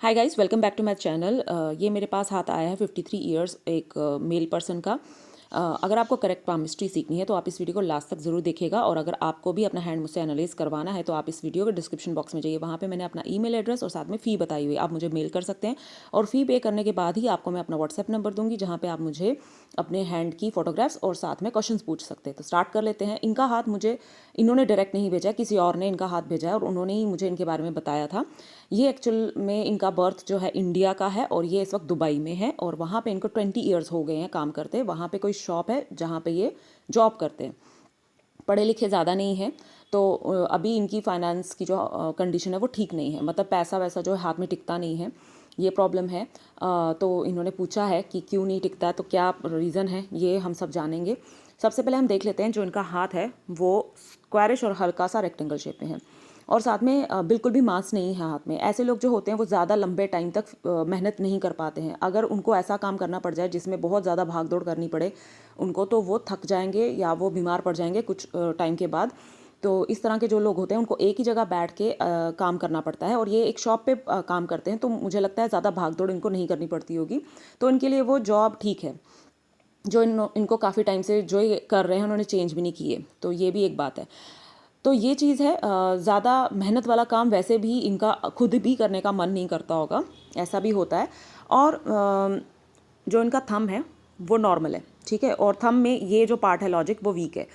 Hi guys, welcome back to my channel. ये मेरे पास हाथ आया है 53 इयर्स एक मेल पर्सन का। अगर आपको करेक्ट पामिस्ट्री सीखनी है तो आप इस वीडियो को लास्ट तक ज़रूर देखिएगा, और अगर आपको भी अपना हैंड मुझसे एनालाइज करवाना है तो आप इस वीडियो के डिस्क्रिप्शन बॉक्स में जाइए। वहाँ पे मैंने अपना ईमेल एड्रेस और साथ में फ़ी बताई हुई है, आप मुझे मेल कर सकते हैं। और फ़ी पे करने के बाद ही आपको मैं अपना व्हाट्सएप नंबर दूंगी, जहाँ पे आप मुझे अपने हैंड की फोटोग्राफ्स और साथ में क्वेश्चंस पूछ सकते हैं। तो स्टार्ट कर लेते हैं। इनका हाथ मुझे इन्होंने डायरेक्ट नहीं भेजा, किसी और ने इनका हाथ भेजा है और उन्होंने ही मुझे इनके बारे में बताया था। ये एक्चुअल में इनका बर्थ जो है इंडिया का है और ये इस वक्त दुबई में है, और वहाँ पे इनको 20 ईयर्स हो गए हैं काम करते। वहाँ पे कोई शॉप है जहाँ पे ये जॉब करते हैं। पढ़े लिखे ज़्यादा नहीं है, तो अभी इनकी फाइनेंस की जो कंडीशन है वो ठीक नहीं है, मतलब पैसा वैसा जो है हाथ में टिकता नहीं है, ये प्रॉब्लम है। तो इन्होंने पूछा है कि क्यों नहीं टिकता है, तो क्या रीज़न है ये हम सब जानेंगे। सबसे पहले हम देख लेते हैं, जो इनका हाथ है वो स्क्वायरिश और हल्का सा रेक्टेंगल शेप में है, और साथ में बिल्कुल भी मांस नहीं है हाथ में। ऐसे लोग जो होते हैं वो ज़्यादा लंबे टाइम तक मेहनत नहीं कर पाते हैं। अगर उनको ऐसा काम करना पड़ जाए जिसमें बहुत ज़्यादा भाग दौड़ करनी पड़े उनको, तो वो थक जाएंगे या वो बीमार पड़ जाएंगे कुछ टाइम के बाद। तो इस तरह के जो लोग होते हैं उनको एक ही जगह बैठ के काम करना पड़ता है, और ये एक शॉप पे काम करते हैं, तो मुझे लगता है ज़्यादा भाग दौड़ इनको नहीं करनी पड़ती होगी, तो इनके लिए वो जॉब ठीक है। जो इनको काफ़ी टाइम से जो ये कर रहे हैं उन्होंने चेंज भी नहीं किए, तो ये भी एक बात है। तो ये चीज़ है, ज़्यादा मेहनत वाला काम वैसे भी इनका खुद भी करने का मन नहीं करता होगा, ऐसा भी होता है। और जो इनका थंब है वो नॉर्मल है, ठीक है, और थंब में ये जो पार्ट है लॉजिक वो वीक है।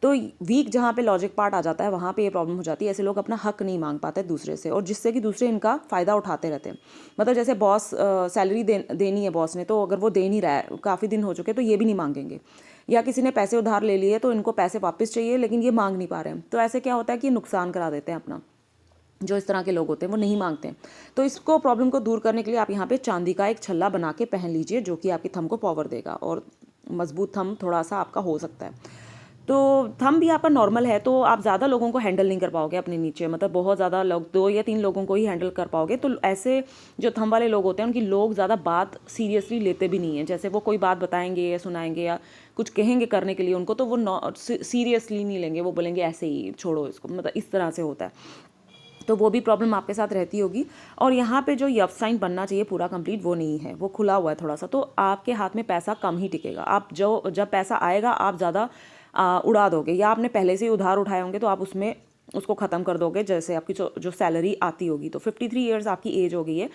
तो वीक जहाँ पे लॉजिक पार्ट आ जाता है वहाँ पे ये प्रॉब्लम हो जाती है। ऐसे लोग अपना हक नहीं मांग पाते दूसरे से, और जिससे कि दूसरे इनका फ़ायदा उठाते रहते हैं। मतलब जैसे बॉस सैलरी देनी है बॉस ने, तो अगर वो दे नहीं रहा है, काफ़ी दिन हो चुके, तो ये भी नहीं मांगेंगे। या किसी ने पैसे उधार ले लिए तो इनको पैसे वापस चाहिए, लेकिन ये मांग नहीं पा रहे हैं, तो ऐसे क्या होता है कि नुकसान करा देते हैं अपना। जो इस तरह के लोग होते हैं वो नहीं मांगते हैं। तो इसको प्रॉब्लम को दूर करने के लिए आप यहाँ पे चांदी का एक छल्ला बना के पहन लीजिए, जो कि आपकी थंब को पावर देगा और मजबूत थंब थोड़ा सा आपका हो सकता है। तो थंब भी आपका नॉर्मल है, तो आप ज़्यादा लोगों को हैंडल नहीं कर पाओगे अपने नीचे, मतलब बहुत ज़्यादा लोग 2 या 3 लोगों को ही हैंडल कर पाओगे। तो ऐसे जो थंब वाले लोग होते हैं उनकी लोग ज़्यादा बात सीरियसली लेते भी नहीं है। जैसे वो कोई बात बताएंगे या सुनाएंगे या कुछ कहेंगे करने के लिए उनको, तो वो सीरियसली नहीं लेंगे, वो बोलेंगे ऐसे ही छोड़ो इसको, मतलब इस तरह से होता है। तो वो भी प्रॉब्लम आपके साथ रहती होगी। और यहाँ पे जो यफ साइन बनना चाहिए पूरा कंप्लीट वो नहीं है, वो खुला हुआ है थोड़ा सा, तो आपके हाथ में पैसा कम ही टिकेगा। आप जब पैसा आएगा आप ज़्यादा उड़ा दोगे, या आपने पहले से ही उधार उठाए होंगे तो आप उसमें उसको ख़त्म कर दोगे जैसे आपकी जो सैलरी आती होगी। तो 53 ईयर्स आपकी एज हो गई है,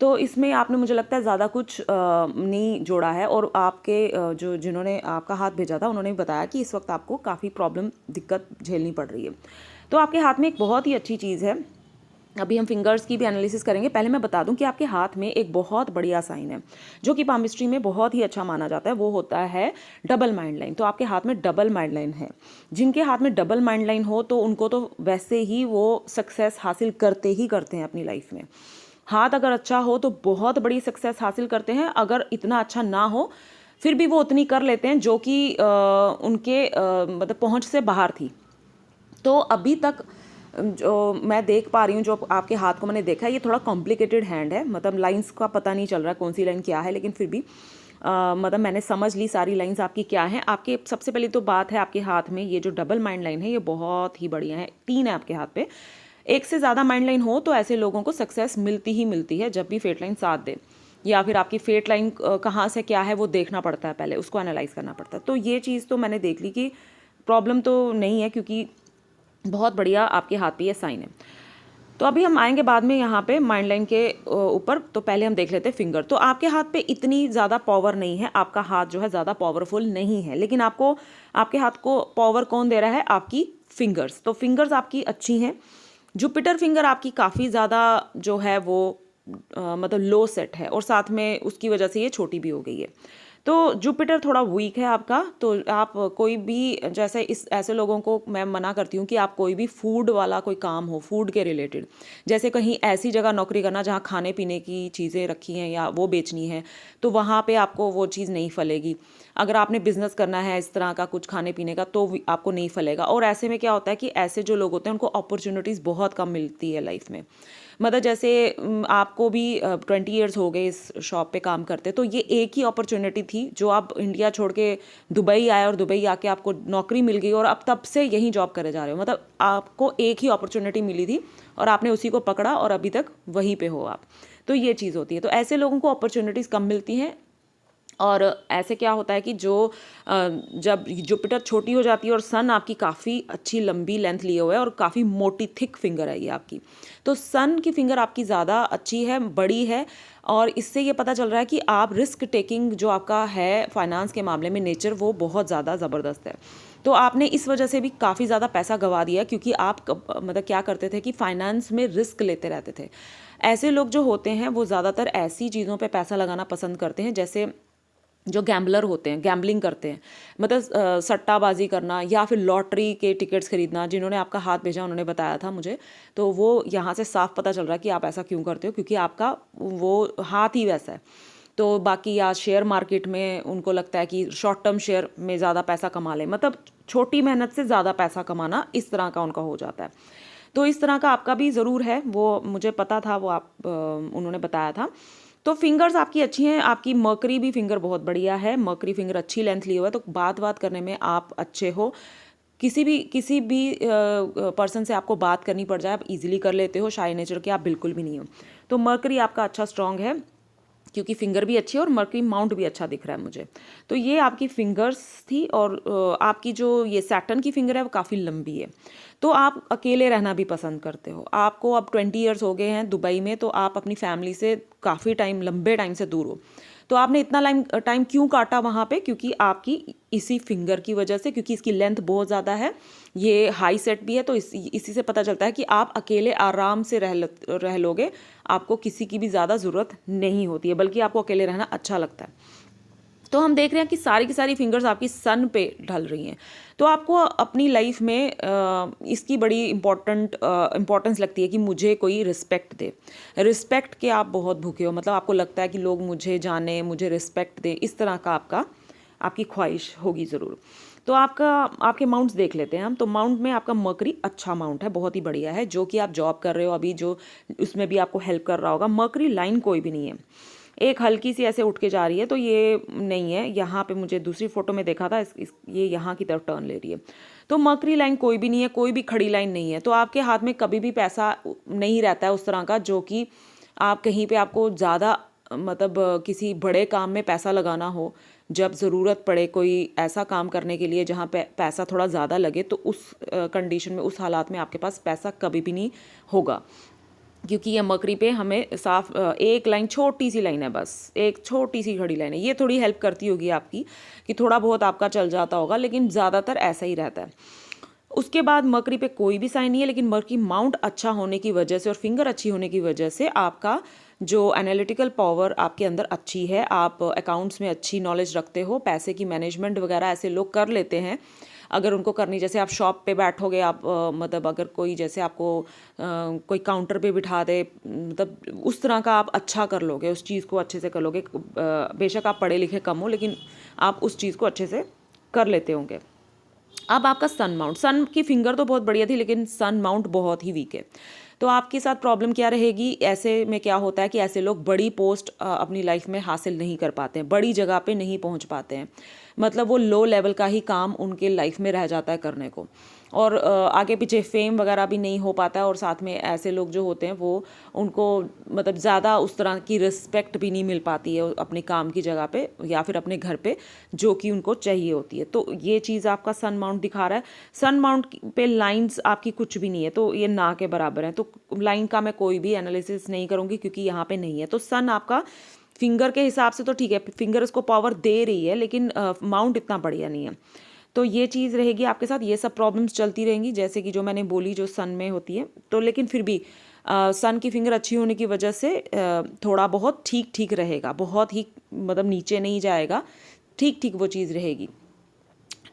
तो इसमें आपने मुझे लगता है ज़्यादा कुछ नहीं जोड़ा है। और आपके जो जिन्होंने आपका हाथ भेजा था उन्होंने बताया कि इस वक्त आपको काफ़ी प्रॉब्लम दिक्कत झेलनी पड़ रही है। तो आपके हाथ में एक बहुत ही अच्छी चीज़ है। अभी हम फिंगर्स की भी एनालिसिस करेंगे। पहले मैं बता दूं कि आपके हाथ में एक बहुत बढ़िया साइन है जो कि पामिस्ट्री में बहुत ही अच्छा माना जाता है, वो होता है डबल माइंड लाइन। तो आपके हाथ में डबल माइंड लाइन है। जिनके हाथ में डबल माइंड लाइन हो तो उनको तो वैसे ही वो सक्सेस हासिल करते ही करते हैं अपनी लाइफ में। हाथ अगर अच्छा हो तो बहुत बड़ी सक्सेस हासिल करते हैं, अगर इतना अच्छा ना हो फिर भी वो उतनी कर लेते हैं जो कि उनके मतलब पहुंच से बाहर थी। तो अभी तक जो मैं देख पा रही हूँ, जो आपके हाथ को मैंने देखा है, ये थोड़ा कॉम्प्लिकेटेड हैंड है, मतलब लाइंस का पता नहीं चल रहा कौन सी लाइन क्या है, लेकिन फिर भी मतलब मैंने समझ ली सारी लाइंस आपकी क्या हैं। आपके सबसे पहले तो बात है आपके हाथ में ये जो डबल माइंड लाइन है ये बहुत ही बढ़िया है। 3 है आपके हाथ पे। एक से ज़्यादा माइंड लाइन हो तो ऐसे लोगों को सक्सेस मिलती ही मिलती है जब भी फेट लाइन साथ दे, या फिर आपकी फेट लाइन कहाँ से क्या है वो देखना पड़ता है, पहले उसको एनालाइज करना पड़ता है। तो ये चीज़ तो मैंने देख ली कि प्रॉब्लम तो नहीं है, क्योंकि बहुत बढ़िया आपके हाथ पे ये साइन है। तो अभी हम आएंगे बाद में यहाँ पे माइंड लाइन के ऊपर, तो पहले हम देख लेते हैं फिंगर। तो आपके हाथ पे इतनी ज़्यादा पावर नहीं है, आपका हाथ जो है ज़्यादा पावरफुल नहीं है, लेकिन आपको आपके हाथ को पावर कौन दे रहा है? आपकी फिंगर्स। तो फिंगर्स आपकी अच्छी हैं। जुपिटर फिंगर आपकी काफ़ी ज़्यादा जो है वो मतलब लो सेट है, और साथ में उसकी वजह से ये छोटी भी हो गई है। तो जुपिटर थोड़ा वीक है आपका। तो आप कोई भी, जैसे इस ऐसे लोगों को मैं मना करती हूँ कि आप कोई भी फूड वाला कोई काम हो, फूड के रिलेटेड, जैसे कहीं ऐसी जगह नौकरी करना जहाँ खाने पीने की चीज़ें रखी हैं या वो बेचनी है, तो वहाँ पे आपको वो चीज़ नहीं फलेगी। अगर आपने बिजनेस करना है इस तरह का कुछ खाने पीने का, तो आपको नहीं फलेगा। और ऐसे में क्या होता है कि ऐसे जो लोग होते हैं उनको अपॉर्चुनिटीज़ बहुत कम मिलती है लाइफ में। मतलब जैसे आपको भी 20 ईयर्स हो गए इस शॉप पे काम करते, तो ये एक ही अपॉर्चुनिटी थी जो आप इंडिया छोड़ के दुबई आए और दुबई आके आपको नौकरी मिल गई और अब तब से यहीं जॉब करे जा रहे हो। मतलब आपको एक ही अपॉर्चुनिटी मिली थी और आपने उसी को पकड़ा और अभी तक वहीं पे हो आप। तो ये चीज़ होती है। तो ऐसे लोगों को अपॉर्चुनिटीज़ कम मिलती हैं। और ऐसे क्या होता है कि जब जुपिटर छोटी हो जाती है और सन आपकी काफ़ी अच्छी लंबी लेंथ लिए हुए है और काफ़ी मोटी थिक फिंगर है ये आपकी, तो सन की फिंगर आपकी ज़्यादा अच्छी है, बड़ी है। और इससे ये पता चल रहा है कि आप रिस्क टेकिंग जो आपका है फाइनेंस के मामले में नेचर, वो बहुत ज़्यादा ज़बरदस्त है। तो आपने इस वजह से भी काफ़ी ज़्यादा पैसा गंवा दिया, क्योंकि आप मतलब क्या करते थे कि फाइनेंस में रिस्क लेते रहते थे। ऐसे लोग जो होते हैं वो ज़्यादातर ऐसी चीज़ों पे पैसा लगाना पसंद करते हैं, जैसे जो गैम्बलर होते हैं, गैम्बलिंग करते हैं, मतलब सट्टाबाजी करना या फिर लॉटरी के टिकट्स खरीदना। जिन्होंने आपका हाथ भेजा उन्होंने बताया था मुझे, तो वो यहाँ से साफ पता चल रहा है कि आप ऐसा क्यों करते हो, क्योंकि आपका वो हाथ ही वैसा है। तो बाकी या शेयर मार्केट में उनको लगता है कि शॉर्ट टर्म शेयर में ज़्यादा पैसा कमा लें, मतलब छोटी मेहनत से ज़्यादा पैसा कमाना, इस तरह का उनका हो जाता है। तो इस तरह का आपका भी ज़रूर है, वो मुझे पता था, वो उन्होंने बताया था। तो फिंगर्स आपकी अच्छी हैं, आपकी मर्करी भी फिंगर बहुत बढ़िया है, मर्करी फिंगर अच्छी लेंथ ली हुआ है, तो बात करने में आप अच्छे हो। किसी भी पर्सन से आपको बात करनी पड़ जाए आप इजीली कर लेते हो, शाय नेचर के आप बिल्कुल भी नहीं हो। तो मर्करी आपका अच्छा स्ट्रांग है, क्योंकि फिंगर भी अच्छी है और मर्करी माउंट भी अच्छा दिख रहा है मुझे। तो ये आपकी फिंगर्स थी। और आपकी जो ये सैटर्न की फिंगर है वो काफ़ी लंबी है। तो आप अकेले रहना भी पसंद करते हो। आपको अब 20 ईयर्स हो गए हैं दुबई में, तो आप अपनी फैमिली से काफ़ी टाइम, लंबे टाइम से दूर हो। तो आपने इतना टाइम क्यों काटा वहाँ पे? क्योंकि आपकी इसी फिंगर की वजह से, क्योंकि इसकी लेंथ बहुत ज़्यादा है, ये हाई सेट भी है। तो इसी से पता चलता है कि आप अकेले आराम से रह लोगे, आपको किसी की भी ज़्यादा ज़रूरत नहीं होती है, बल्कि आपको अकेले रहना अच्छा लगता है। तो हम देख रहे हैं कि सारी की सारी फिंगर्स आपकी सन पे ढल रही हैं। तो आपको अपनी लाइफ में इसकी बड़ी इम्पोर्टेंस लगती है कि मुझे कोई रिस्पेक्ट दे। रिस्पेक्ट के आप बहुत भूखे हो, मतलब आपको लगता है कि लोग मुझे जाने, मुझे रिस्पेक्ट दें, इस तरह का आपकी ख्वाहिश होगी ज़रूर। तो आपके माउंट्स देख लेते हैं हम। तो माउंट में आपका मर्करी अच्छा माउंट है, बहुत ही बढ़िया है, जो कि आप जॉब कर रहे हो अभी, जो उसमें भी आपको हेल्प कर रहा होगा। मर्करी लाइन कोई भी नहीं है, एक हल्की सी ऐसे उठ के जा रही है, तो ये नहीं है। यहाँ पे मुझे दूसरी फोटो में देखा था, ये यहाँ की तरफ टर्न ले रही है। तो मर्करी लाइन कोई भी नहीं है, कोई भी खड़ी लाइन नहीं है। तो आपके हाथ में कभी भी पैसा नहीं रहता है उस तरह का, जो कि आप कहीं पे आपको ज़्यादा, मतलब किसी बड़े काम में पैसा लगाना हो, जब ज़रूरत पड़े कोई ऐसा काम करने के लिए जहाँ पे पैसा थोड़ा ज़्यादा लगे, तो उस कंडीशन में, उस हालात में आपके पास पैसा कभी भी नहीं होगा। क्योंकि ये मकरी पे हमें साफ एक लाइन, छोटी सी लाइन है, बस एक छोटी सी खड़ी लाइन है। ये थोड़ी हेल्प करती होगी आपकी, कि थोड़ा बहुत आपका चल जाता होगा, लेकिन ज़्यादातर ऐसा ही रहता है। उसके बाद मकरी पे कोई भी साइन नहीं है, लेकिन मकरी माउंट अच्छा होने की वजह से और फिंगर अच्छी होने की वजह से आपका जो एनालिटिकल पावर आपके अंदर अच्छी है, आप अकाउंट्स में अच्छी नॉलेज रखते हो, पैसे की मैनेजमेंट वगैरह ऐसे लोग कर लेते हैं अगर उनको करनी। जैसे आप शॉप पे बैठोगे, आप मतलब अगर कोई जैसे आपको कोई काउंटर पे बिठा दे, मतलब उस तरह का आप अच्छा कर लोगे, उस चीज़ को अच्छे से कर लोगे। बेशक आप पढ़े लिखे कम हो, लेकिन आप उस चीज़ को अच्छे से कर लेते होंगे। अब आपका सन माउंट, सन की फिंगर तो बहुत बढ़िया थी, लेकिन सन माउंट बहुत ही वीक है। तो आपके साथ प्रॉब्लम क्या रहेगी? ऐसे में क्या होता है कि ऐसे लोग बड़ी पोस्ट अपनी लाइफ में हासिल नहीं कर पाते हैं, बड़ी जगह पे नहीं पहुंच पाते हैं। मतलब वो लो लेवल का ही काम उनके लाइफ में रह जाता है करने को, और आगे पीछे फेम वगैरह भी नहीं हो पाता है। और साथ में ऐसे लोग जो होते हैं वो, उनको मतलब ज़्यादा उस तरह की रिस्पेक्ट भी नहीं मिल पाती है अपने काम की जगह पे या फिर अपने घर पे, जो कि उनको चाहिए होती है। तो ये चीज़ आपका सन माउंट दिखा रहा है। सन माउंट पे लाइंस आपकी कुछ भी नहीं है, तो ये ना के बराबर है। तो लाइन का मैं कोई भी एनालिसिस नहीं करूँगी, क्योंकि यहाँ पे नहीं है। तो सन आपका फिंगर के हिसाब से तो ठीक है, फिंगर उसको पावर दे रही है, लेकिन माउंट इतना बढ़िया नहीं है। तो ये चीज़ रहेगी आपके साथ, ये सब प्रॉब्लम्स चलती रहेंगी, जैसे कि जो मैंने बोली, जो सन में होती है। तो लेकिन फिर भी सन की फिंगर अच्छी होने की वजह से थोड़ा बहुत ठीक ठीक रहेगा, बहुत ही मतलब नीचे नहीं जाएगा, ठीक ठीक वो चीज़ रहेगी।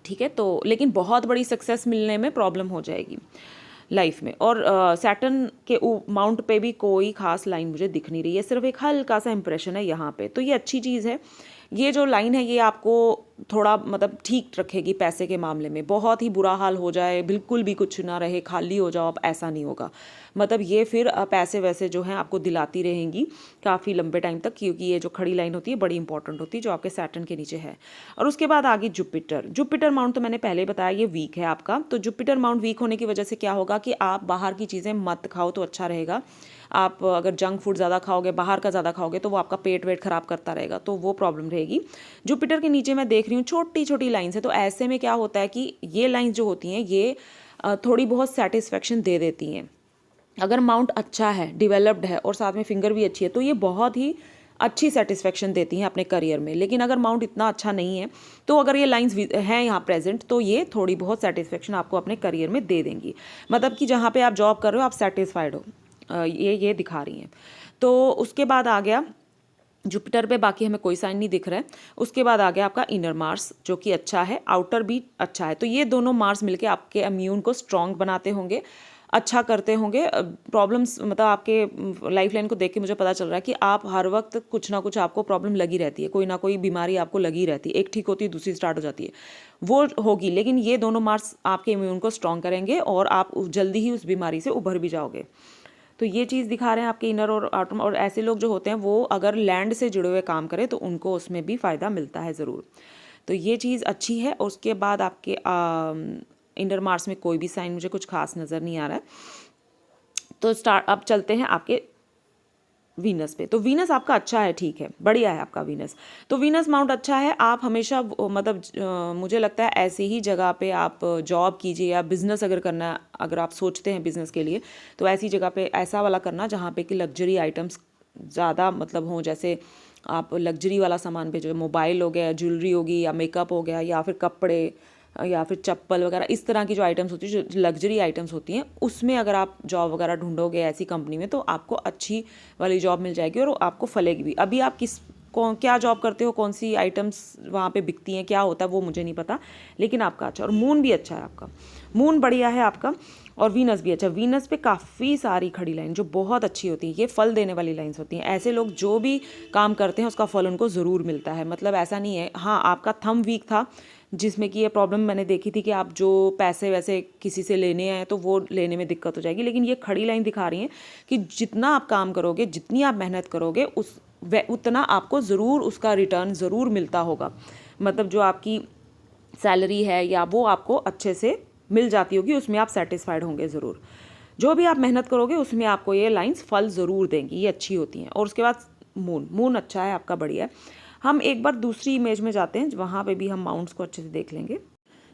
ठीक है, तो लेकिन बहुत बड़ी सक्सेस मिलने में प्रॉब्लम हो जाएगी लाइफ में। और सैटर्न के माउंट पे भी कोई खास लाइन मुझे दिख नहीं रही है, सिर्फ एक हल्का सा इंप्रेशन है यहाँ पे। तो ये अच्छी चीज़ है। ये जो लाइन है ये आपको थोड़ा मतलब ठीक रखेगी पैसे के मामले में। बहुत ही बुरा हाल हो जाए, बिल्कुल भी कुछ ना रहे, खाली हो जाओ आप, ऐसा नहीं होगा। मतलब ये फिर पैसे वैसे जो हैं आपको दिलाती रहेंगी काफ़ी लंबे टाइम तक, क्योंकि ये जो खड़ी लाइन होती है बड़ी इंपॉर्टेंट होती है, जो आपके सैटर्न के नीचे है। और उसके बाद आगे जुपिटर माउंट तो मैंने पहले बताया ये वीक है आपका। तो जुपिटर माउंट वीक होने की वजह से क्या होगा कि आप बाहर की चीज़ें मत खाओ तो अच्छा रहेगा। आप अगर जंक फूड ज़्यादा खाओगे, बाहर का ज़्यादा खाओगे, तो वो आपका पेट वेट खराब करता रहेगा, तो वो प्रॉब्लम रहेगी। जुपिटर के नीचे मैं देख रही हूँ छोटी छोटी लाइन्स है, तो ऐसे में क्या होता है कि ये लाइन्स जो होती हैं ये थोड़ी बहुत सेटिस्फेक्शन दे देती हैं। अगर माउंट अच्छा है, डेवलप्ड है और साथ में फिंगर भी अच्छी है, तो ये बहुत ही अच्छी सेटिस्फेक्शन देती हैं अपने करियर में। लेकिन अगर माउंट इतना अच्छा नहीं है, तो अगर ये लाइंस हैं यहाँ प्रेजेंट, तो ये थोड़ी बहुत सेटिस्फेक्शन आपको अपने करियर में दे देंगी। मतलब कि जहाँ पे आप जॉब कर रहे हो आप सेटिस्फाइड हो, ये दिखा रही हैं। तो उसके बाद आ गया जुपिटर पे, बाकी हमें कोई साइन नहीं दिख रहा है। उसके बाद आ गया आपका इनर मार्स, जो कि अच्छा है, आउटर भी अच्छा है। तो ये दोनों मार्स मिलके आपके इम्यून को स्ट्रॉन्ग बनाते होंगे, अच्छा करते होंगे। प्रॉब्लम्स मतलब आपके लाइफ लाइन को देख के मुझे पता चल रहा है कि आप हर वक्त कुछ ना कुछ आपको प्रॉब्लम लगी रहती है, कोई ना कोई बीमारी आपको लगी रहती है, एक ठीक होती है दूसरी स्टार्ट हो जाती है, वो होगी। लेकिन ये दोनों मार्स आपके इम्यून को स्ट्रॉन्ग करेंगे और आप जल्दी ही उस बीमारी से उभर भी जाओगे। तो ये चीज़ दिखा रहे हैं आपके इनर और आउटर। और ऐसे लोग जो होते हैं वो अगर लैंड से जुड़े हुए काम करें तो उनको उसमें भी फ़ायदा मिलता है ज़रूर। तो ये चीज़ अच्छी है। और उसके बाद आपके इनर मार्स में कोई भी साइन मुझे कुछ खास नज़र नहीं आ रहा है। तो अब चलते हैं आपके वीनस पे। तो वीनस आपका अच्छा है, ठीक है, बढ़िया है आपका वीनस। तो वीनस माउंट अच्छा है। आप हमेशा मतलब मुझे लगता है ऐसी ही जगह पे आप जॉब कीजिए, या बिज़नेस अगर करना, अगर आप सोचते हैं बिज़नेस के लिए, तो ऐसी जगह पे ऐसा वाला करना जहाँ पे कि लग्जरी आइटम्स ज़्यादा मतलब हों। जैसे आप लग्जरी वाला सामान पे, जो मोबाइल हो गया, ज्वेलरी होगी, या मेकअप हो गया, या फिर कपड़े, या फिर चप्पल वगैरह, इस तरह की जो आइटम्स होती है, जो लग्जरी आइटम्स होती हैं, उसमें अगर आप जॉब वगैरह ढूंढोगे ऐसी कंपनी में, तो आपको अच्छी वाली जॉब मिल जाएगी और आपको फलेगी भी। अभी आप क्या जॉब करते हो, कौन सी आइटम्स वहाँ पे बिकती हैं, क्या होता है वो मुझे नहीं पता, लेकिन आपका अच्छा। और मून भी अच्छा है आपका, मून बढ़िया है आपका, और वीनस भी अच्छा। वीनस पे काफ़ी सारी खड़ी लाइन जो बहुत अच्छी होती है, ये फल देने वाली लाइन्स होती हैं। ऐसे लोग जो भी काम करते हैं उसका फल उनको ज़रूर मिलता है। मतलब ऐसा नहीं है, हाँ आपका थंब वीक था, जिसमें कि ये प्रॉब्लम मैंने देखी थी कि आप जो पैसे वैसे किसी से लेने आए तो वो लेने में दिक्कत हो जाएगी। लेकिन ये खड़ी लाइन दिखा रही हैं कि जितना आप काम करोगे, जितनी आप मेहनत करोगे, उतना आपको ज़रूर उसका रिटर्न ज़रूर मिलता होगा। मतलब जो आपकी सैलरी है या वो आपको अच्छे से मिल जाती होगी, उसमें आप सेटिस्फाइड होंगे ज़रूर। जो भी आप मेहनत करोगे उसमें आपको ये लाइंस फल ज़रूर देंगी, ये अच्छी होती हैं। और उसके बाद मून अच्छा है आपका, बढ़िया है। हम एक बार दूसरी इमेज में जाते हैं, वहाँ पे भी हम माउंट्स को अच्छे से देख लेंगे।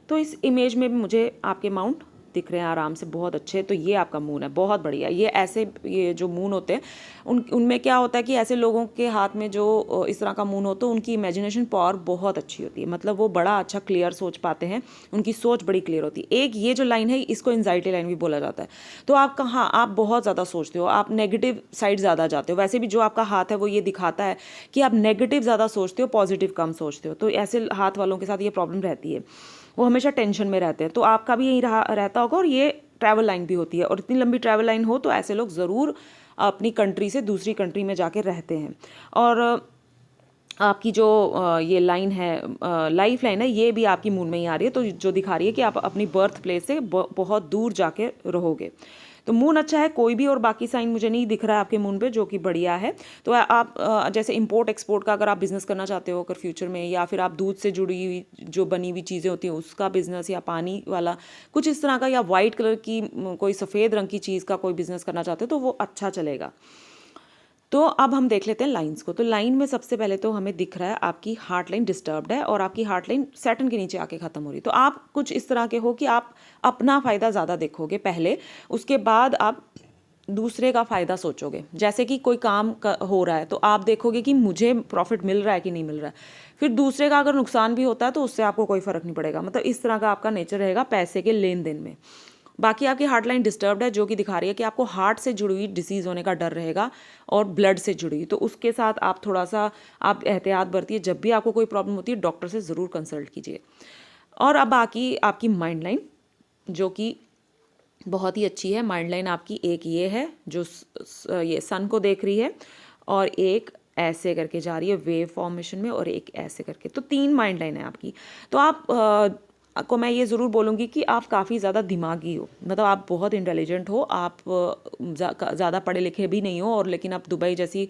तो इस इमेज में भी मुझे आपके माउंट दिख रहे हैं आराम से, बहुत अच्छे। तो ये आपका मून है, बहुत बढ़िया। ये जो मून होते हैं उनमें क्या होता है कि ऐसे लोगों के हाथ में जो इस तरह का मून हो, तो उनकी इमेजिनेशन पावर बहुत अच्छी होती है। मतलब वो बड़ा अच्छा क्लियर सोच पाते हैं, उनकी सोच बड़ी क्लियर होती है। एक ये जो लाइन है, इसको एंजाइटी लाइन भी बोला जाता है। तो आप कहाँ, आप बहुत ज़्यादा सोचते हो, आप नेगेटिव साइड ज़्यादा जाते हो। वैसे भी जो आपका हाथ है वो ये दिखाता है कि आप नेगेटिव ज़्यादा सोचते हो, पॉजिटिव कम सोचते हो। तो ऐसे हाथ वालों के साथ ये प्रॉब्लम रहती है, वो हमेशा टेंशन में रहते हैं। तो आपका भी यही रहता होगा। और ये ट्रैवल लाइन भी होती है, और इतनी लंबी ट्रैवल लाइन हो तो ऐसे लोग ज़रूर अपनी कंट्री से दूसरी कंट्री में जाके रहते हैं। और आपकी जो ये लाइन है, लाइफ लाइन है, ये भी आपकी मून में ही आ रही है। तो जो दिखा रही है कि आप अपनी बर्थ प्लेस से बहुत दूर जाके रहोगे। तो मून अच्छा है कोई भी। और बाकी साइन मुझे नहीं दिख रहा है आपके मून पे, जो कि बढ़िया है। तो आप जैसे इंपोर्ट एक्सपोर्ट का अगर आप बिज़नेस करना चाहते हो अगर फ्यूचर में, या फिर आप दूध से जुड़ी हुई जो बनी हुई चीज़ें होती हैं उसका बिज़नेस, या पानी वाला कुछ इस तरह का, या वाइट कलर की कोई सफ़ेद रंग की चीज़ का कोई बिज़नेस करना चाहते हो, तो वो अच्छा चलेगा। तो अब हम देख लेते हैं लाइंस को। तो लाइन में सबसे पहले तो हमें दिख रहा है आपकी हार्ट लाइन डिस्टर्ब्ड है, और आपकी हार्ट लाइन सैटर्न के नीचे आके ख़त्म हो रही है। तो आप कुछ इस तरह के हो कि आप अपना फ़ायदा ज़्यादा देखोगे पहले, उसके बाद आप दूसरे का फ़ायदा सोचोगे। जैसे कि कोई काम हो रहा है तो आप देखोगे कि मुझे प्रॉफिट मिल रहा है कि नहीं मिल रहा है। फिर दूसरे का अगर नुकसान भी होता है तो उससे आपको कोई फ़र्क नहीं पड़ेगा। मतलब इस तरह का आपका नेचर रहेगा पैसे के लेन देन में। बाकी आपकी हार्ट लाइन डिस्टर्ब्ड है, जो कि दिखा रही है कि आपको हार्ट से जुड़ी हुई डिसीज़ होने का डर रहेगा, और ब्लड से जुड़ी। तो उसके साथ आप थोड़ा सा आप एहतियात बरतिए। जब भी आपको कोई प्रॉब्लम होती है डॉक्टर से ज़रूर कंसल्ट कीजिए। और अब बाकी आपकी माइंड लाइन, जो कि बहुत ही अच्छी है। माइंड लाइन आपकी एक ये है जो ये सन को देख रही है, और एक ऐसे करके जा रही है वेव फॉर्मेशन में, और एक ऐसे करके। तो 3 माइंड लाइन है आपकी। तो आप आपको मैं ये ज़रूर बोलूँगी कि आप काफ़ी ज़्यादा दिमागी हो, मतलब आप बहुत इंटेलिजेंट हो, आप ज़्यादा पढ़े लिखे भी नहीं हो, और लेकिन आप दुबई जैसी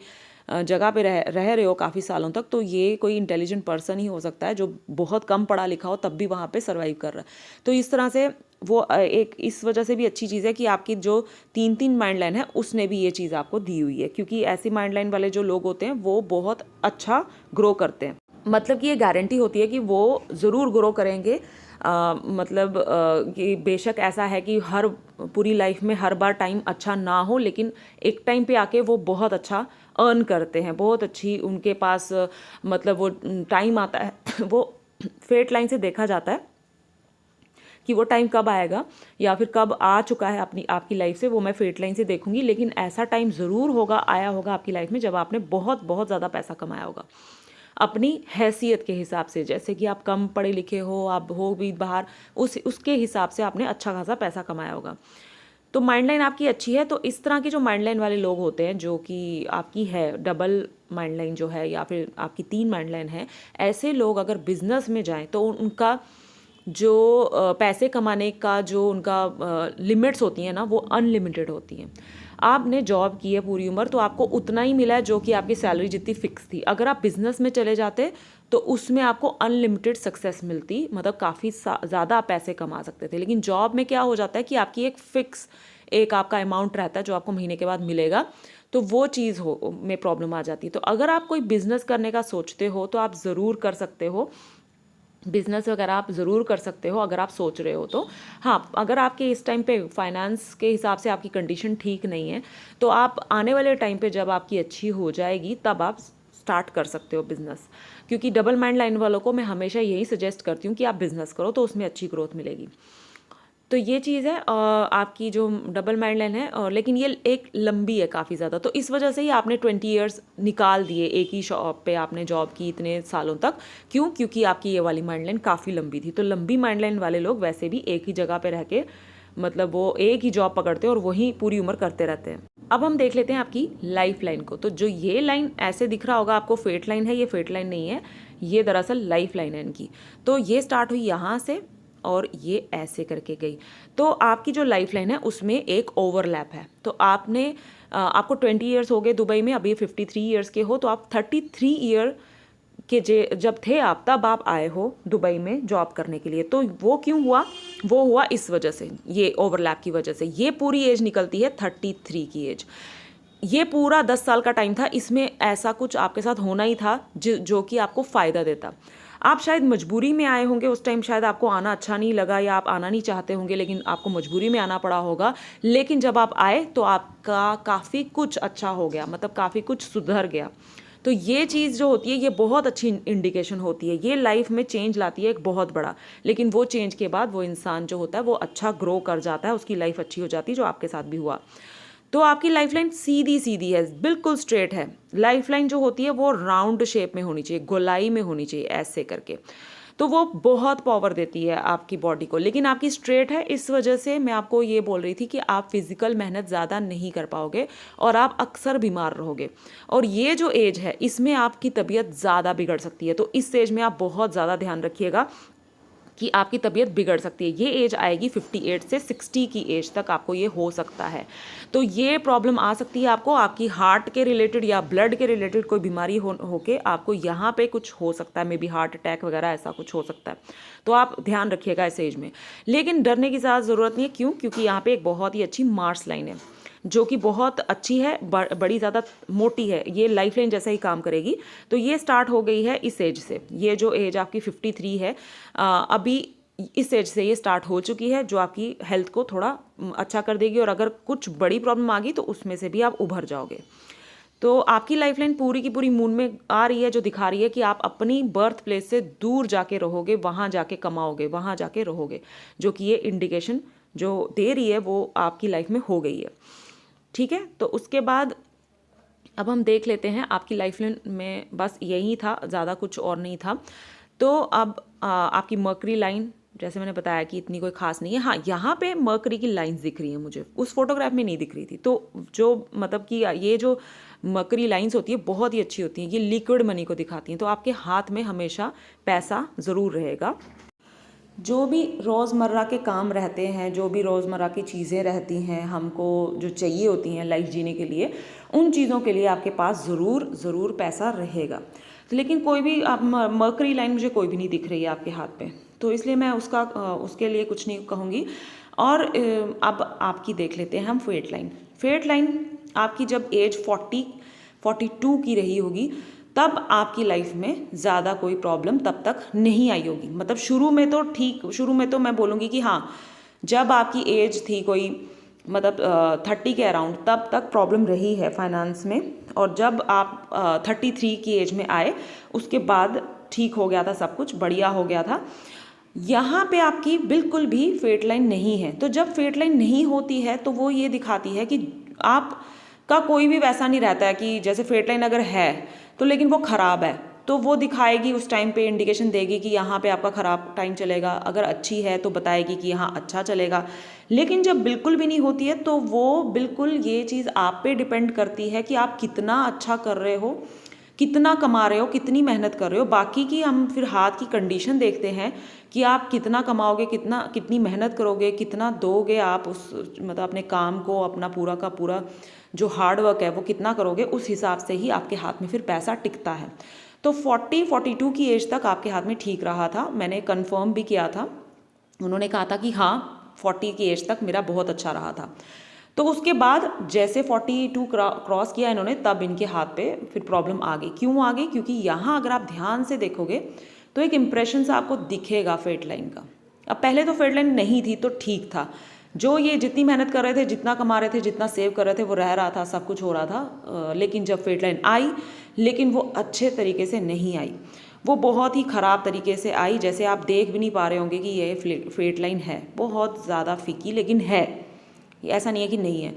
जगह पे रह रहे हो काफ़ी सालों तक, तो ये कोई इंटेलिजेंट पर्सन ही हो सकता है जो बहुत कम पढ़ा लिखा हो तब भी वहाँ पे सर्वाइव कर रहा है। तो इस तरह से वो एक इस वजह से भी अच्छी चीज़ है कि आपकी जो 3 माइंड लाइन है उसने भी ये चीज़ आपको दी हुई है, क्योंकि ऐसी माइंड लाइन वाले जो लोग होते हैं वो बहुत अच्छा ग्रो करते हैं। मतलब कि ये गारंटी होती है कि वो ज़रूर ग्रो करेंगे। मतलब कि बेशक ऐसा है कि हर पूरी लाइफ में हर बार टाइम अच्छा ना हो, लेकिन एक टाइम पे आके वो बहुत अच्छा अर्न करते हैं, बहुत अच्छी उनके पास मतलब वो टाइम आता है वो फेट लाइन से देखा जाता है कि वो टाइम कब आएगा या फिर कब आ चुका है अपनी आपकी लाइफ से, वो मैं फेट लाइन से देखूंगी। लेकिन ऐसा टाइम ज़रूर होगा, आया होगा आपकी लाइफ में जब आपने बहुत बहुत ज़्यादा पैसा कमाया होगा अपनी हैसियत के हिसाब से। जैसे कि आप कम पढ़े लिखे हो, आप हो भी बाहर, उसके हिसाब से आपने अच्छा खासा पैसा कमाया होगा। तो माइंड लाइन आपकी अच्छी है। तो इस तरह की जो माइंड लाइन वाले लोग होते हैं, जो कि आपकी है डबल माइंड लाइन जो है, या फिर आपकी 3 माइंड लाइन है, ऐसे लोग अगर बिजनेस में जाएं तो उनका जो पैसे कमाने का जो उनका लिमिट्स होती हैं ना, वो अनलिमिटेड होती हैं। आपने जॉब की है पूरी उम्र, तो आपको उतना ही मिला है जो कि आपकी सैलरी जितनी फिक्स थी। अगर आप बिजनेस में चले जाते तो उसमें आपको अनलिमिटेड सक्सेस मिलती, मतलब काफ़ी ज़्यादा आप पैसे कमा सकते थे। लेकिन जॉब में क्या हो जाता है कि आपकी एक फिक्स एक आपका अमाउंट रहता है जो आपको महीने के बाद मिलेगा, तो वो चीज़ हो में प्रॉब्लम आ जाती है। तो अगर आप कोई बिजनेस करने का सोचते हो तो आप ज़रूर कर सकते हो, बिजनेस वगैरह आप ज़रूर कर सकते हो अगर आप सोच रहे हो तो। हाँ, अगर आपके इस टाइम पे फाइनेंस के हिसाब से आपकी कंडीशन ठीक नहीं है, तो आप आने वाले टाइम पे जब आपकी अच्छी हो जाएगी तब आप स्टार्ट कर सकते हो बिजनेस। क्योंकि डबल माइंड लाइन वालों को मैं हमेशा यही सजेस्ट करती हूँ कि आप बिजनेस करो, तो उसमें अच्छी ग्रोथ मिलेगी। तो ये चीज़ है आपकी जो डबल माइंड लाइन है, और लेकिन ये एक लंबी है काफ़ी ज़्यादा, तो इस वजह से ही आपने 20 ईयर्स निकाल दिए, एक ही शॉप पे आपने जॉब की इतने सालों तक। क्यों? क्योंकि आपकी ये वाली माइंड लाइन काफ़ी लंबी थी। तो लंबी माइंड लाइन वाले लोग वैसे भी एक ही जगह पे रह के, मतलब वो एक ही जॉब पकड़ते हैं और वही पूरी उम्र करते रहते हैं। अब हम देख लेते हैं आपकी लाइफ लाइन को। तो जो ये लाइन ऐसे दिख रहा होगा आपको फेट लाइन है, ये फेट लाइन नहीं है, ये दरअसल लाइफ लाइन है इनकी। तो ये स्टार्ट हुई यहाँ से और ये ऐसे करके गई। तो आपकी जो लाइफ लाइन है उसमें एक ओवरलैप है। तो आपको 20 ईयर्स हो गए दुबई में, अभी 53 ईयर्स के हो, तो आप 33 ईयर के जब थे आप, तब आप आए हो दुबई में जॉब करने के लिए। तो वो क्यों हुआ? वो हुआ इस वजह से, ये ओवरलैप की वजह से। ये पूरी एज निकलती है 33 की एज। ये पूरा 10 साल का टाइम था, इसमें ऐसा कुछ आपके साथ होना ही था जो कि आपको फ़ायदा देता। आप शायद मजबूरी में आए होंगे उस टाइम, शायद आपको आना अच्छा नहीं लगा या आप आना नहीं चाहते होंगे, लेकिन आपको मजबूरी में आना पड़ा होगा। लेकिन जब आप आए तो आपका काफ़ी कुछ अच्छा हो गया, मतलब काफ़ी कुछ सुधर गया। तो ये चीज़ जो होती है ये बहुत अच्छी इंडिकेशन होती है, ये लाइफ में चेंज लाती है एक बहुत बड़ा। लेकिन वो चेंज के बाद वो इंसान जो होता है वो अच्छा ग्रो कर जाता है, उसकी लाइफ अच्छी हो जाती है, जो आपके साथ भी हुआ। तो आपकी लाइफलाइन सीधी सीधी है, बिल्कुल स्ट्रेट है। लाइफलाइन जो होती है वो राउंड शेप में होनी चाहिए, गोलाई में होनी चाहिए, ऐसे करके। तो वो बहुत पावर देती है आपकी बॉडी को। लेकिन आपकी स्ट्रेट है, इस वजह से मैं आपको ये बोल रही थी कि आप फिजिकल मेहनत ज़्यादा नहीं कर पाओगे और आप अक्सर बीमार रहोगे। और ये जो एज है इसमें आपकी तबीयत ज़्यादा बिगड़ सकती है। तो इस एज में आप बहुत ज़्यादा ध्यान रखिएगा कि आपकी तबीयत बिगड़ सकती है। ये एज आएगी 58 से 60 की एज तक आपको ये हो सकता है। तो ये प्रॉब्लम आ सकती है आपको, आपकी हार्ट के रिलेटेड या ब्लड के रिलेटेड कोई बीमारी होके आपको यहाँ पे कुछ हो सकता है, मे बी हार्ट अटैक वगैरह ऐसा कुछ हो सकता है। तो आप ध्यान रखिएगा इस एज में। लेकिन डरने की ज़्यादा ज़रूरत नहीं है। क्यों? क्योंकि यहाँ पे एक बहुत ही अच्छी मार्स लाइन है जो कि बहुत अच्छी है, बड़ी ज़्यादा मोटी है, ये लाइफ लाइन जैसा ही काम करेगी। तो ये स्टार्ट हो गई है इस एज से। ये जो एज आपकी 53 है, अभी इस एज से ये स्टार्ट हो चुकी है, जो आपकी हेल्थ को थोड़ा अच्छा कर देगी। और अगर कुछ बड़ी प्रॉब्लम आ गई तो उसमें से भी आप उभर जाओगे। तो आपकी लाइफलाइन पूरी की पूरी मून में आ रही है, जो दिखा रही है कि आप अपनी बर्थ प्लेस से दूर जाके रहोगे, वहाँ जाके कमाओगे, वहाँ जाके रहोगे, जो कि ये इंडिकेशन जो दे रही है वो आपकी लाइफ में हो गई है। ठीक है, तो उसके बाद अब हम देख लेते हैं आपकी लाइफलाइन में बस यही था, ज़्यादा कुछ और नहीं था। तो अब आपकी मर्करी लाइन, जैसे मैंने बताया कि इतनी कोई खास नहीं है। हाँ, यहाँ पे मर्करी की लाइंस दिख रही हैं मुझे, उस फोटोग्राफ में नहीं दिख रही थी। तो जो मतलब कि ये जो मर्करी लाइंस होती है बहुत ही अच्छी होती हैं, ये लिक्विड मनी को दिखाती हैं। तो आपके हाथ में हमेशा पैसा ज़रूर रहेगा। जो भी रोज़मर्रा के काम रहते हैं, जो भी रोज़मर्रा की चीज़ें रहती हैं हमको जो चाहिए होती हैं लाइफ जीने के लिए, उन चीज़ों के लिए आपके पास ज़रूर ज़रूर पैसा रहेगा। लेकिन कोई भी आप मर्करी लाइन मुझे कोई भी नहीं दिख रही है आपके हाथ पे, तो इसलिए मैं उसके लिए कुछ नहीं कहूँगी। और अब आपकी देख लेते हैं हम फेट लाइन। फेट लाइन आपकी जब एज 42 की रही होगी, तब आपकी लाइफ में ज़्यादा कोई प्रॉब्लम तब तक नहीं आई होगी। मतलब शुरू में तो ठीक, शुरू में तो मैं बोलूँगी कि हाँ, जब आपकी एज थी कोई मतलब 30 के अराउंड, तब तक प्रॉब्लम रही है फाइनेंस में। और जब आप 33 की एज में आए, उसके बाद ठीक हो गया था, सब कुछ बढ़िया हो गया था। यहाँ पे आपकी बिल्कुल भी फेट लाइन नहीं है। तो जब फेट लाइन नहीं होती है तो वो ये दिखाती है कि आप का कोई भी वैसा नहीं रहता है कि जैसे फेट लाइन अगर है तो लेकिन वो ख़राब है, तो वो दिखाएगी उस टाइम पे, इंडिकेशन देगी कि यहाँ पे आपका ख़राब टाइम चलेगा। अगर अच्छी है तो बताएगी कि यहाँ अच्छा चलेगा। लेकिन जब बिल्कुल भी नहीं होती है तो वो बिल्कुल ये चीज़ आप पे डिपेंड करती है कि आप कितना अच्छा कर रहे हो, कितना कमा रहे हो, कितनी मेहनत कर रहे हो। बाकी की हम फिर हाथ की कंडीशन देखते हैं कि आप कितना कमाओगे, कितनी मेहनत करोगे, कितना दोगे आप उस मतलब अपने काम को, अपना पूरा का पूरा जो हार्ड वर्क है वो कितना करोगे, उस हिसाब से ही आपके हाथ में फिर पैसा टिकता है। तो 42 की एज तक आपके हाथ में ठीक रहा था। मैंने कंफर्म भी किया था, उन्होंने कहा था कि हाँ 40 की एज तक मेरा बहुत अच्छा रहा था। तो उसके बाद जैसे 42 क्रॉस किया इन्होंने, तब इनके हाथ पे फिर प्रॉब्लम आ गई। क्यों आ गई? क्योंकि यहाँ अगर आप ध्यान से देखोगे तो एक इम्प्रेशन सा आपको दिखेगा फेट लाइन का। अब पहले तो फेट लाइन नहीं थी तो ठीक था, जो ये जितनी मेहनत कर रहे थे, जितना कमा रहे थे, जितना सेव कर रहे थे, वो रह रहा था, सब कुछ हो रहा था। लेकिन जब फेट लाइन आई, लेकिन वो अच्छे तरीके से नहीं आई, वो बहुत ही ख़राब तरीके से आई। जैसे आप देख भी नहीं पा रहे होंगे कि ये फेट लाइन है, बहुत ज़्यादा फीकी, लेकिन है, ऐसा नहीं है कि नहीं है।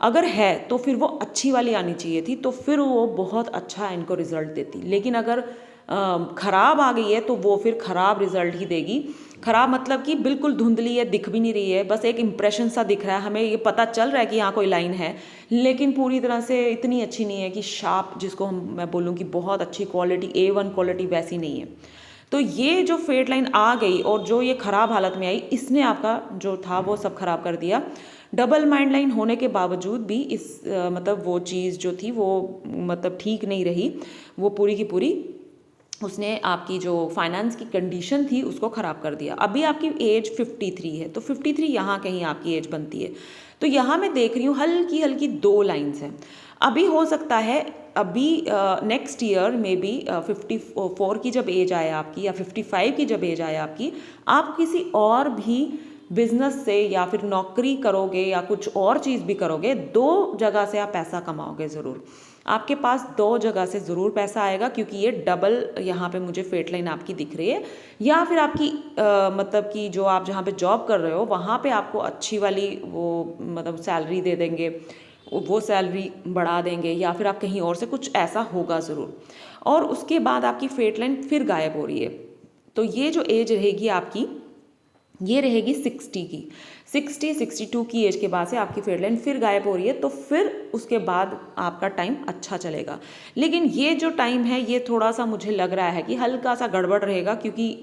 अगर है तो फिर वो अच्छी वाली आनी चाहिए थी, तो फिर वो बहुत अच्छा इनको रिजल्ट देती। लेकिन अगर ख़राब आ गई है तो वो फिर ख़राब रिजल्ट ही देगी। ख़राब मतलब कि बिल्कुल धुंधली है, दिख भी नहीं रही है, बस एक इम्प्रेशन सा दिख रहा है, हमें ये पता चल रहा है कि यहाँ कोई लाइन है, लेकिन पूरी तरह से इतनी अच्छी नहीं है कि शार्प, जिसको मैं बोलूँ कि बहुत अच्छी क्वालिटी, A1 क्वालिटी, वैसी नहीं है। तो ये जो फेट लाइन आ गई और जो ये ख़राब हालत में आई, इसने आपका जो था वो सब ख़राब कर दिया। डबल माइंड लाइन होने के बावजूद भी मतलब वो चीज़ जो थी वो मतलब ठीक नहीं रही, वो पूरी की पूरी उसने आपकी जो फाइनेंस की कंडीशन थी उसको ख़राब कर दिया। अभी आपकी एज 53 है, तो 53 यहाँ कहीं आपकी एज बनती है। तो यहाँ मैं देख रही हूँ हल्की हल्की 2 लाइन्स हैं। अभी हो सकता है अभी नेक्स्ट ईयर में भी 54 की जब एज आए आपकी, या 55 की जब एज आए आपकी, आप किसी और भी बिजनेस से या फिर नौकरी करोगे या कुछ और चीज़ भी करोगे, 2 जगह से आप पैसा कमाओगे ज़रूर। आपके पास 2 जगह से ज़रूर पैसा आएगा, क्योंकि ये डबल यहाँ पे मुझे फेट लाइन आपकी दिख रही है। या फिर आपकी मतलब कि जो आप जहाँ पे जॉब कर रहे हो वहाँ पे आपको अच्छी वाली वो मतलब सैलरी दे देंगे, वो सैलरी बढ़ा देंगे, या फिर आप कहीं और से कुछ ऐसा होगा ज़रूर। और उसके बाद आपकी फेट लाइन फिर गायब हो रही है। तो ये जो एज रहेगी आपकी, ये रहेगी 60 की, 62 की एज के बाद से आपकी फेट लाइन फिर गायब हो रही है। तो फिर उसके बाद आपका टाइम अच्छा चलेगा। लेकिन ये जो टाइम है ये थोड़ा सा मुझे लग रहा है कि हल्का सा गड़बड़ रहेगा, क्योंकि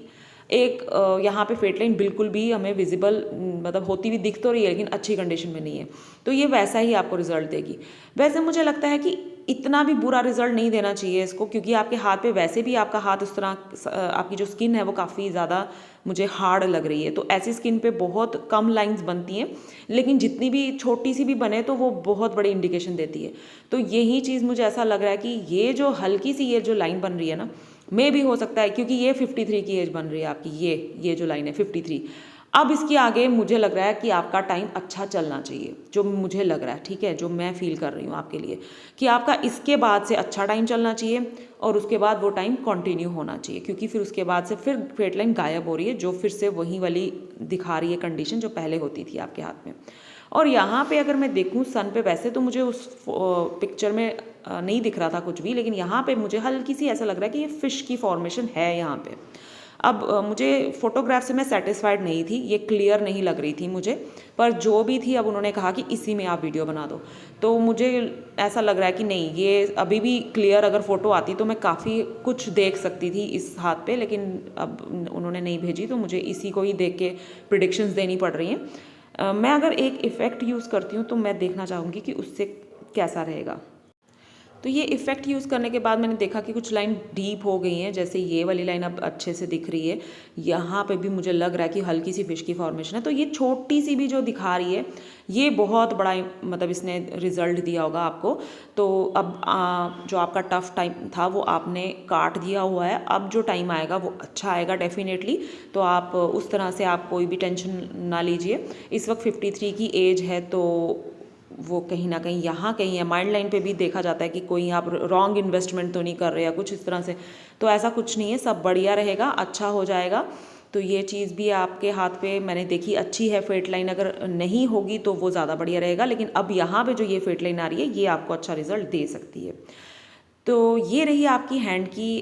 एक यहाँ पे फेट लाइन बिल्कुल भी हमें विजिबल मतलब होती हुई दिख तो रही है, लेकिन अच्छी कंडीशन में नहीं है, तो ये वैसा ही आपको रिजल्ट देगी। वैसे मुझे लगता है कि इतना भी बुरा रिजल्ट नहीं देना चाहिए इसको, क्योंकि आपके हाथ पे वैसे भी आपका हाथ उस तरह आपकी जो स्किन है वो काफ़ी ज़्यादा मुझे हार्ड लग रही है। तो ऐसी स्किन पे बहुत कम लाइंस बनती हैं, लेकिन जितनी भी छोटी सी भी बने तो वो बहुत बड़ी इंडिकेशन देती है। तो यही चीज़ मुझे ऐसा लग रहा है कि ये जो हल्की सी ये जो लाइन बन रही है ना, मे भी हो सकता है, क्योंकि ये 53 की एज बन रही है आपकी, ये जो लाइन है 53। अब इसके आगे मुझे लग रहा है कि आपका टाइम अच्छा चलना चाहिए, जो मुझे लग रहा है, ठीक है, जो मैं फील कर रही हूँ आपके लिए, कि आपका इसके बाद से अच्छा टाइम चलना चाहिए और उसके बाद वो टाइम कंटिन्यू होना चाहिए, क्योंकि फिर उसके बाद से फिर फेट लाइन गायब हो रही है, जो फिर से वही वाली दिखा रही है कंडीशन जो पहले होती थी आपके हाथ में। और यहाँ पे अगर मैं देखूँ सन पे, वैसे तो मुझे उस पिक्चर में नहीं दिख रहा था कुछ भी, लेकिन यहाँ पे मुझे हल्की सी ऐसा लग रहा है कि ये फिश की फॉर्मेशन है यहाँ पे। अब मुझे फ़ोटोग्राफ से मैं सेटिस्फाइड नहीं थी, ये क्लियर नहीं लग रही थी मुझे, पर जो भी थी अब उन्होंने कहा कि इसी में आप वीडियो बना दो। तो मुझे ऐसा लग रहा है कि नहीं, ये अभी भी क्लियर अगर फ़ोटो आती तो मैं काफ़ी कुछ देख सकती थी इस हाथ पे, लेकिन अब उन्होंने नहीं भेजी तो मुझे इसी को ही देख के प्रिडिक्शंस देनी पड़ रही हैं। मैं अगर एक इफ़ेक्ट यूज़ करती हूँ तो मैं देखना चाहूँगी कि उससे कैसा रहेगा। तो ये इफ़ेक्ट यूज़ करने के बाद मैंने देखा कि कुछ लाइन डीप हो गई हैं, जैसे ये वाली लाइन अब अच्छे से दिख रही है। यहाँ पे भी मुझे लग रहा है कि हल्की सी फिश की फॉर्मेशन है। तो ये छोटी सी भी जो दिखा रही है, ये बहुत बड़ा मतलब इसने रिजल्ट दिया होगा आपको। तो अब जो आपका टफ टाइम था वो आपने काट दिया हुआ है, अब जो टाइम आएगा वो अच्छा आएगा डेफिनेटली। तो आप उस तरह से आप कोई भी टेंशन ना लीजिए। इस वक्त 53 की एज है, तो वो कहीं ना कहीं यहाँ कहीं है, माइंड लाइन पे भी देखा जाता है कि कोई आप रॉन्ग इन्वेस्टमेंट तो नहीं कर रहे या कुछ इस तरह से। तो ऐसा कुछ नहीं है, सब बढ़िया रहेगा, अच्छा हो जाएगा। तो ये चीज़ भी आपके हाथ पे मैंने देखी अच्छी है। फेट लाइन अगर नहीं होगी तो वो ज़्यादा बढ़िया रहेगा, लेकिन अब यहाँ पे जो ये फेट लाइन आ रही है ये आपको अच्छा रिजल्ट दे सकती है। तो ये रही आपकी हैंड की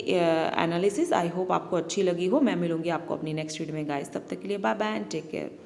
एनालिसिस। आई होप आपको अच्छी लगी हो। मैं मिलूंगी आपको अपनी नेक्स्ट वीडियो में गाइस, तब तक के लिए bye bye and take care.